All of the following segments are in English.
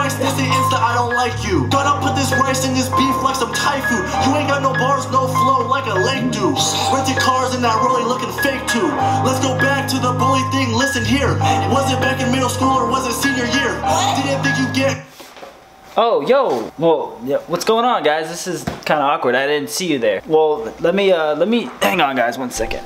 rice, this ain't insta, I don't like you. Gotta put this rice in this beef like some Thai food. You ain't got no bars, no flow like a lake do. Rented cars in that rollie looking fake too. Let's go back to the bully thing, listen here. Was it back in middle school or was it senior year? Didn't think you get... Oh, yo, well, yeah, what's going on, guys? This is kind of awkward. I didn't see you there. Well, let me, hang on, guys, 1 second.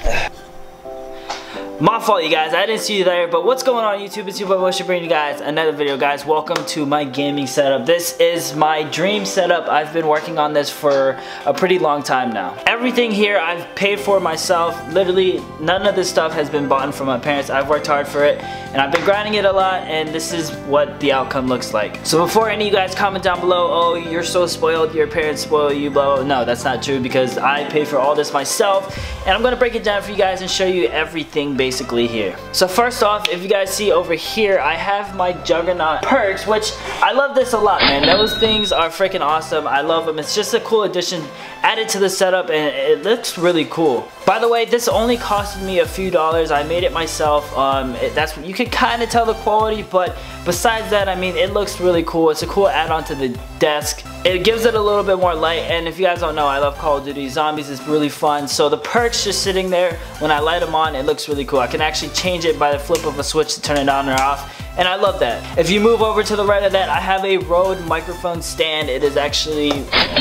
My fault, you guys. I didn't see you there, but what's going on, YouTube? It's your boy Motion bringing you guys another video, guys. Welcome to my gaming setup. This is my dream setup. I've been working on this for a pretty long time now. Everything here I've paid for myself. Literally, none of this stuff has been bought from my parents. I've worked hard for it, and I've been grinding it a lot, and this is what the outcome looks like. So before any of you guys comment down below, oh, you're so spoiled, your parents spoil you, blah, blah. No, that's not true, because I paid for all this myself, and I'm gonna break it down for you guys and show you everything basically here. So first off, if you guys see over here, I have my Juggernaut perks, which I love this a lot, man. Those things are freaking awesome. I love them. It's just a cool addition added to the setup, and it looks really cool. By the way, this only costed me a few dollars. I made it myself. That's you can kind of tell the quality, but besides that, I mean, it looks really cool. It's a cool add-on to the desk. It gives it a little bit more light, and if you guys don't know, I love Call of Duty Zombies. It's really fun. So the perks just sitting there, when I light them on, it looks really cool. I can actually change it by the flip of a switch to turn it on or off, and I love that. If you move over to the right of that, I have a Rode microphone stand. It is actually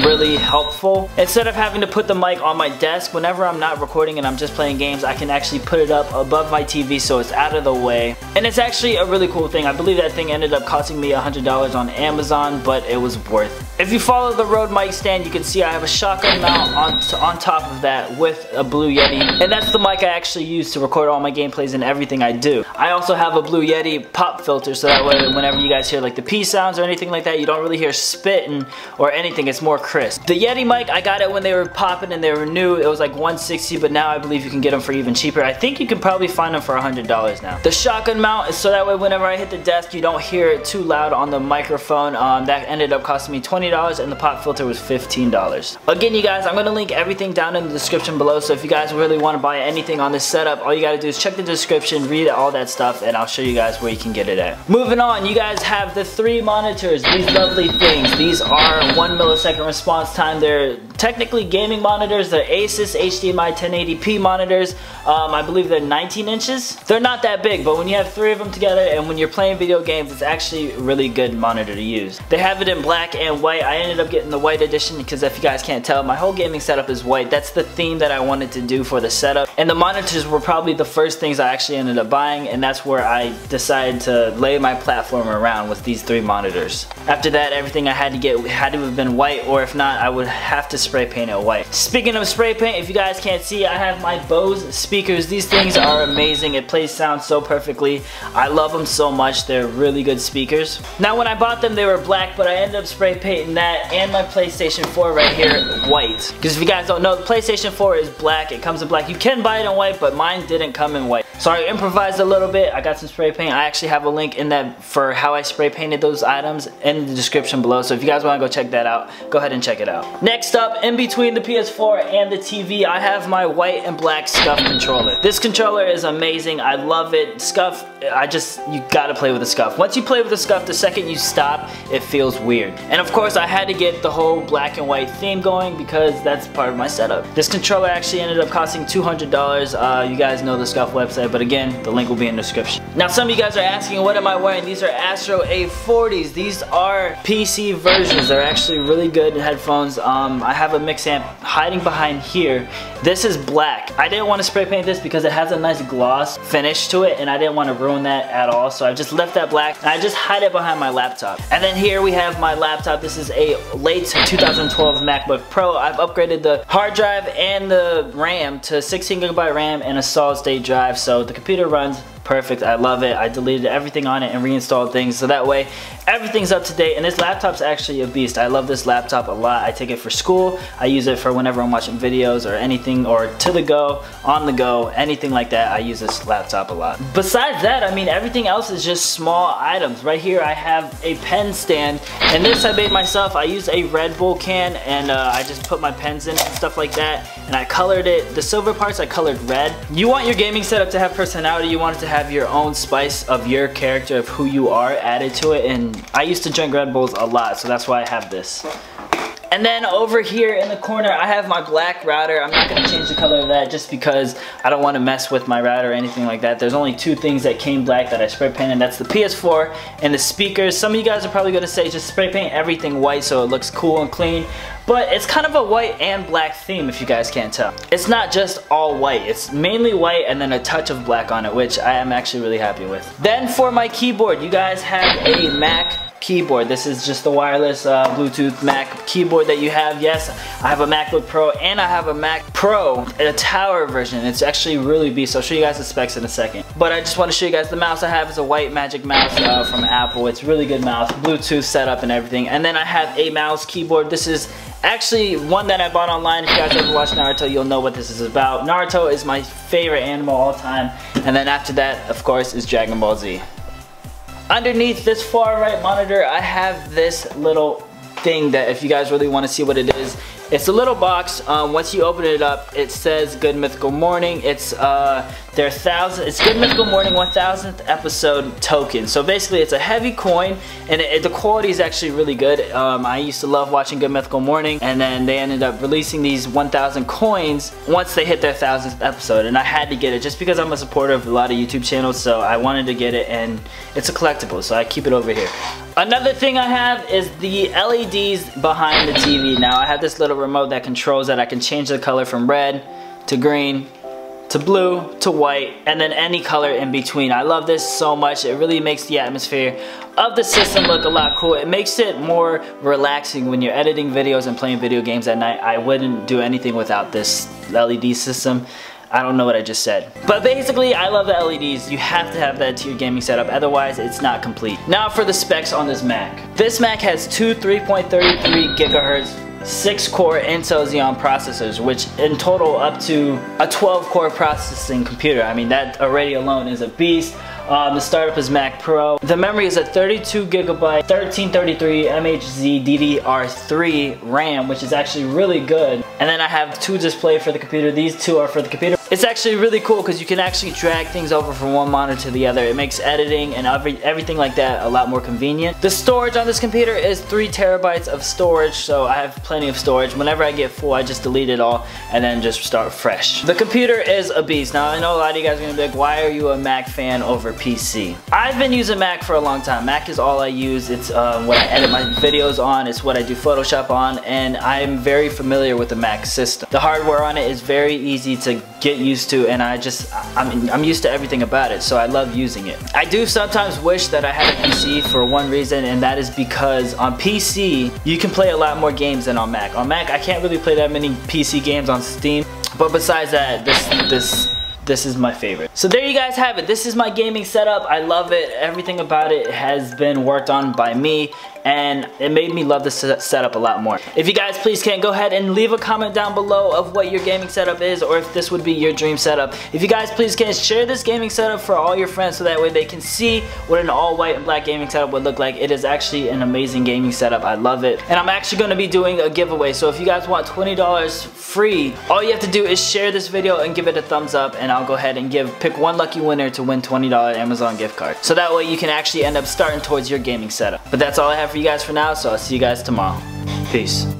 really helpful. Instead of having to put the mic on my desk, whenever I'm not recording and I'm just playing games, I can actually put it up above my TV so it's out of the way. And it's actually a really cool thing. I believe that thing ended up costing me $100 on Amazon, but it was worth it. If you follow the Rode mic stand, you can see I have a shotgun mount on top of that with a Blue Yeti, and that's the mic I actually use to record all my gameplays and everything I do. I also have a Blue Yeti pop filter, so that way whenever you guys hear like the P sounds or anything like that, you don't really hear spitting or anything. It's more crisp. The Yeti mic, I got it when they were popping and they were new. It was like $160, but now I believe you can get them for even cheaper. I think you can probably find them for $100 now. The shotgun mount is so that way whenever I hit the desk, you don't hear it too loud on the microphone. That ended up costing me $20, and the pop filter was $15. Again, you guys, I'm going to link everything down in the description below, so if you guys really want to buy anything on this setup, all you got to do is check the description, read all that stuff, and I'll show you guys where you can get it at. Moving on, you guys have the 3 monitors, these lovely things. These are 1 millisecond response time. They're technically gaming monitors. They're Asus HDMI 1080p monitors. I believe they're 19 inches. They're not that big, but when you have 3 of them together and when you're playing video games, it's actually a really good monitor to use. They have it in black and white. I ended up getting the white edition because if you guys can't tell, my whole gaming setup is white. That's the theme that I wanted to do for the setup. And the monitors were probably the first things I actually ended up buying, and that's where I decided to lay my platform around with these 3 monitors. After that, everything I had to get had to have been white, or if not, I would have to spray paint it white. Speaking of spray paint, if you guys can't see, I have my Bose speakers. These things are amazing. It plays sound so perfectly. I love them so much. They're really good speakers. Now, when I bought them, they were black, but I ended up spray painting that and my PlayStation 4 right here white. Because if you guys don't know, the PlayStation 4 is black. It comes in black. You can buy it in white, but mine didn't come in white. So I improvised a little bit. I got some spray paint. I actually have a link in that for how I spray painted those items in the description below. So if you guys want to go check that out, go ahead and check it out. Next up, in between the PS4 and the TV, I have my white and black SCUF controller. This controller is amazing. I love it. SCUF, you gotta play with the SCUF. Once you play with the SCUF, the second you stop, it feels weird. And of course, I had to get the whole black and white theme going because that's part of my setup. This controller actually ended up costing $200. You guys know the SCUF website, but again, the link will be in the description. Now, some of you guys are asking, what am I wearing? These are Astro A40s. These are PC versions. They're actually really good headphones. I have a mix amp hiding behind here. This is black. I didn't want to spray paint this because it has a nice gloss finish to it, and I didn't want to ruin that at all, so I just left that black, and I just hide it behind my laptop. And then here we have my laptop. This is a late 2012 MacBook Pro. I've upgraded the hard drive and the RAM to 16GB RAM and a solid state drive, so the computer runs perfect. I love it. I deleted everything on it and reinstalled things so that way everything's up to date, and this laptop's actually a beast. I love this laptop a lot. I take it for school. I use it for whenever I'm watching videos or anything, or to the go, on the go, anything like that. I use this laptop a lot. Besides that, I mean, everything else is just small items. Right here I have a pen stand, and this I made myself. I used a Red Bull can, and I just put my pens in and stuff like that, and I colored it. The silver parts I colored red. You want your gaming setup to have personality. You want it to have your own spice of your character, of who you are, added to it. And I used to drink Red Bulls a lot, so that's why I have this. And then over here in the corner, I have my black router. I'm not gonna change the color of that just because I don't wanna mess with my router or anything like that. There's only two things that came black that I spray painted. That's the PS4 and the speakers. Some of you guys are probably gonna say just spray paint everything white so it looks cool and clean. But it's kind of a white and black theme if you guys can't tell. It's not just all white. It's mainly white and then a touch of black on it, which I am actually really happy with. Then for my keyboard, you guys have a Mac keyboard. This is just the wireless Bluetooth Mac keyboard that you have. Yes, I have a MacBook Pro and I have a Mac Pro, a tower version. It's actually really beast. I'll show you guys the specs in a second. But I just want to show you guys the mouse I have is a white Magic Mouse from Apple. It's a really good mouse, Bluetooth setup and everything. And then I have a mouse keyboard. This is actually one that I bought online. If you guys ever watch Naruto, you'll know what this is about. Naruto is my favorite anime of all time. And then after that, of course, is Dragon Ball Z. Underneath this far right monitor, I have this little thing that if you guys really want to see what it is, it's a little box. Once you open it up, it says Good Mythical Morning. It's Good Mythical Morning 1000th episode token. So basically it's a heavy coin and the quality is actually really good. I used to love watching Good Mythical Morning, and then they ended up releasing these 1000 coins once they hit their 1000th episode, and I had to get it just because I'm a supporter of a lot of YouTube channels, so I wanted to get it, and it's a collectible, so I keep it over here. Another thing I have is the LEDs behind the TV. Now I have this little remote that controls that. I can change the color from red to green to blue to white and then any color in between. I love this so much. It really makes the atmosphere of the system look a lot cool. It makes it more relaxing when you're editing videos and playing video games at night. I wouldn't do anything without this LED system. I don't know what I just said. But basically, I love the LEDs. You have to have that to your gaming setup, otherwise it's not complete. Now for the specs on this Mac. This Mac has two 3.33 gigahertz 6-core Intel Xeon processors, which in total up to a 12-core processing computer. I mean, that already alone is a beast. The startup is Mac Pro. The memory is a 32 gigabyte 1333 MHz DDR3 RAM, which is actually really good. And then I have two displays for the computer. These two are for the computer. It's actually really cool because you can actually drag things over from one monitor to the other. It makes editing and everything like that a lot more convenient. The storage on this computer is 3 terabytes of storage, so I have plenty of storage. Whenever I get full, I just delete it all and then just start fresh. The computer is a beast. Now I know a lot of you guys are gonna be like, why are you a Mac fan over PC? I've been using Mac for a long time. Mac is all I use. It's what I edit my videos on. It's what I do Photoshop on, and I'm very familiar with the Mac system. The hardware on it is very easy to get used to, and I'm used to everything about it, so I love using it. I do sometimes wish that I had a PC for one reason, and that is because on PC you can play a lot more games than on Mac. On Mac I can't really play that many PC games on Steam, but besides that, this is my favorite. So there you guys have it. This is my gaming setup. I love it. Everything about it has been worked on by me, and it made me love this setup a lot more. If you guys please can, go ahead and leave a comment down below of what your gaming setup is, or if this would be your dream setup. If you guys please can, share this gaming setup for all your friends so that way they can see what an all white and black gaming setup would look like. It is actually an amazing gaming setup. I love it. And I'm actually going to be doing a giveaway, so if you guys want $20 free, all you have to do is share this video and give it a thumbs up, and I'll go ahead and pick one lucky winner to win $20 Amazon gift card. So that way you can actually end up starting towards your gaming setup. But that's all I have for you guys for now, so I'll see you guys tomorrow. Peace.